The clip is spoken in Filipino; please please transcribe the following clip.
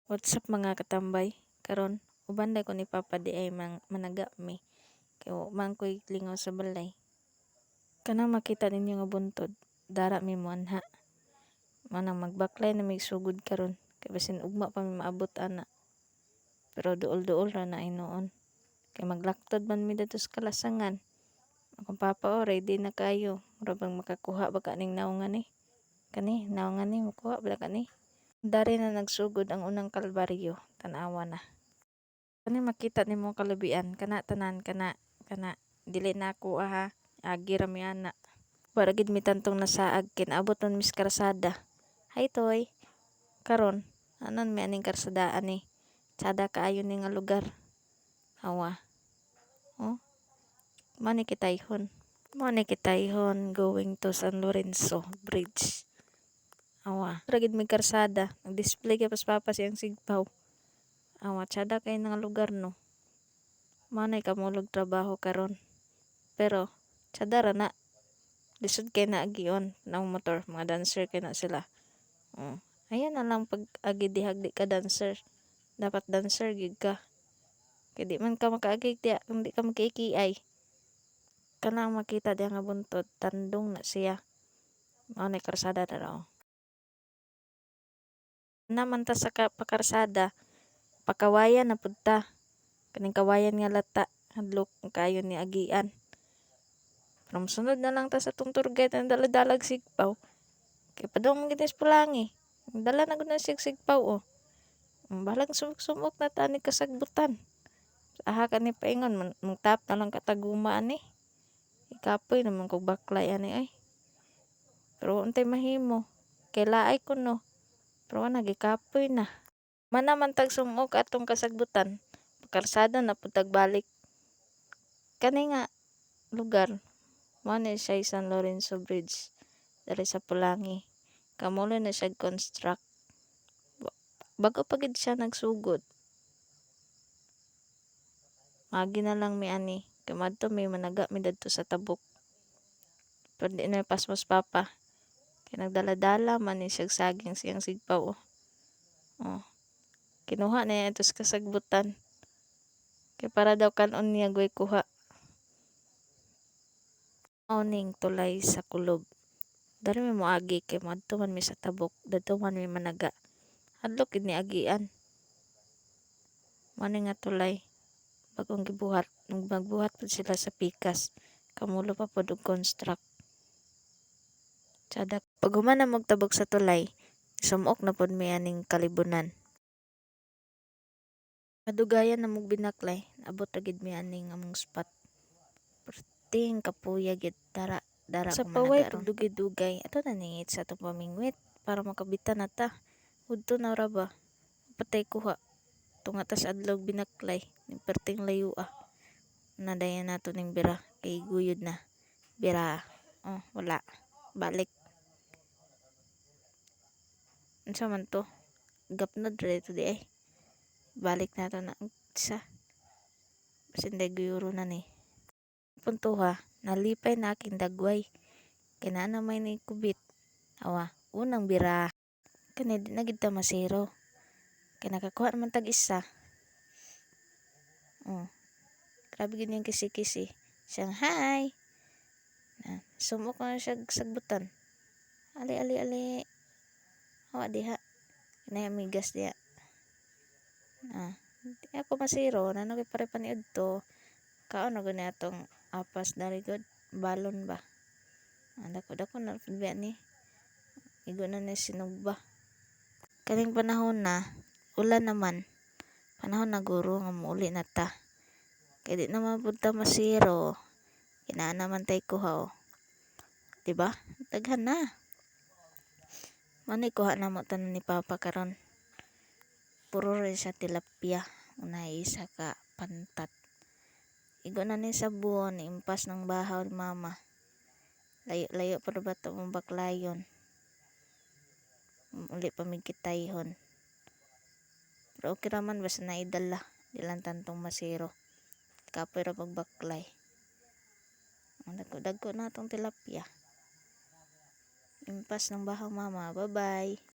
What's up mga katambay? Karon uban ko ni Papa di ay managa mi. Kay man ko'y lingaw sa balay. Kanang makita ninyo nga buntod, dara mi mo anha. Manang magbaklay na may sugod karon. Kay basin ugma pa mi maabot ana. Pero duol-duol ra na ay noon. Kay maglaktod man mi dito sa kalasangan. Akong papa ready na kayo. Mura bang makakuha ba kaning naungan ni? Kani, naungan ni, makuha ba kani? Dari na nagsugod ang unang kalbaryo, tanawa na. Kani makita nimo kalabian, kana tanan, kana dili na ako ha, agi ra mi ana. Wala gid mi tantong nasaag, kinaabot man mis karsada. Hi toy, karon, anon mi aning karsadaan ni, tsada kaayo ni nga lugar. Awa, oh, mani kitayhon. Mani kitayhon going to San Lorenzo Bridge. Awa, ragid mi karsada, nag-display kay pas siyang sigpaw. Awa, tsada kay nga lugar no. Manay kamulog trabaho karon. Pero, tsada ra na. Lisod kay na agion ng motor, mga dancer kay na sila. Ayan na lang pag agi dihag di ka dancer. Dapat dancer gid ka. Kay di man ka makaagi diya, kung di ka magkikiay. Kanang makita diya nga buntod, tandong na siya. Manay karsada na raw. Naman ta sa pakarsada, pakawayan na punta. Kaning kawayan nga lata, hadlok kayo ni agian. Pero sunod na lang ta sa tong tour guide na daladalag sigpaw. Kay padong ginis pulangi. Dala na gud na sigpaw oh. Balang sumuk-sumuk na ta ni kasagbutan. Aha ka ni paingon, tap na lang kataguma ani. Ikapoy naman kog baklay ani ay. Pero untay mahimo. Kay laay ko no. Pero nagikapoy na. Manaman tag sumuk atong kasagbutan. Karsada na putag balik. Kani nga lugar, mao siya San Lorenzo Bridge dali sa Pulangi. Kamulo na siya construct. Bago pa gid siya nagsugod. Magi na lang mi ani, kay madto mi managa mi dadto sa tabok. Pero di na pasmos papa. Kay nagdala-dala man ni siya saging siyang sigpaw. Oh. Kinuha na niya ito sa kasagbutan. Kay para daw kanon niya goy kuha. Awning tulay sa kulob. Dari mi moagi kay madto man mi sa tabok, dadto man mi managa. Hadlok gid ni agian. Mani nga tulay bagong gibuhat, magbuhat pud sila sa pikas. Kamulo pa pud og construct. Tsada pag human na magtabok sa tulay, sumok na pud mi aning kalibunan. Kadugayan na mog binaklay, abot ra gid mi aning among spot. Perting kapuya gid dara sa paway pagdugay-dugay ato na ningit sa atong pamingwit para makabitan na ta. Udto na ra ba? Patay kuha. Tunga ta sa adlaw binaklay, ning perting layo Nadayan nato ning bira kay guyod na. Bira. Oh, wala. Balik. Unsa man to? Gapnod ra dito di ay. Balik nato na isa. Basin day guyuro na ni. Punto ha, nalipay na aking dagway. Kinana may ni kubit. Awa, unang bira. Kani di na gid ta masiro. Kaya nakakuha naman tag isa. Oh. Grabe gid yung kisi-kisi. Siyang hi. Sumok na siya sagbutan. Ali. Awa diha. Kanay amigas diha. Di ako masiro. Nano kay pare paniud to. Kaon na gani atong apas dari good. Balon ba? Dako na biya ni. Igo na ni sinugba. Kaning panahon na, ulan naman. Panahon na guro nga muuli na ta. Kaya di naman punta masiro. Kinaan naman tayo kuha. Diba? Daghan na. Manay kuha na mo tanan ni Papa karon. Puro rin siya tilapia. Unay isa ka pantat. Igo na ni sabon. Impas ng bahaw ni Mama. Layo pa ba ito mong baklayon. Uli pa migkitayhon. Pero okay raman basta naidala. Dilang tantong masiro. Kapoy ra pagbaklay. Dagko na itong tilapia. Impas ng bahaw Mama. Bye-bye.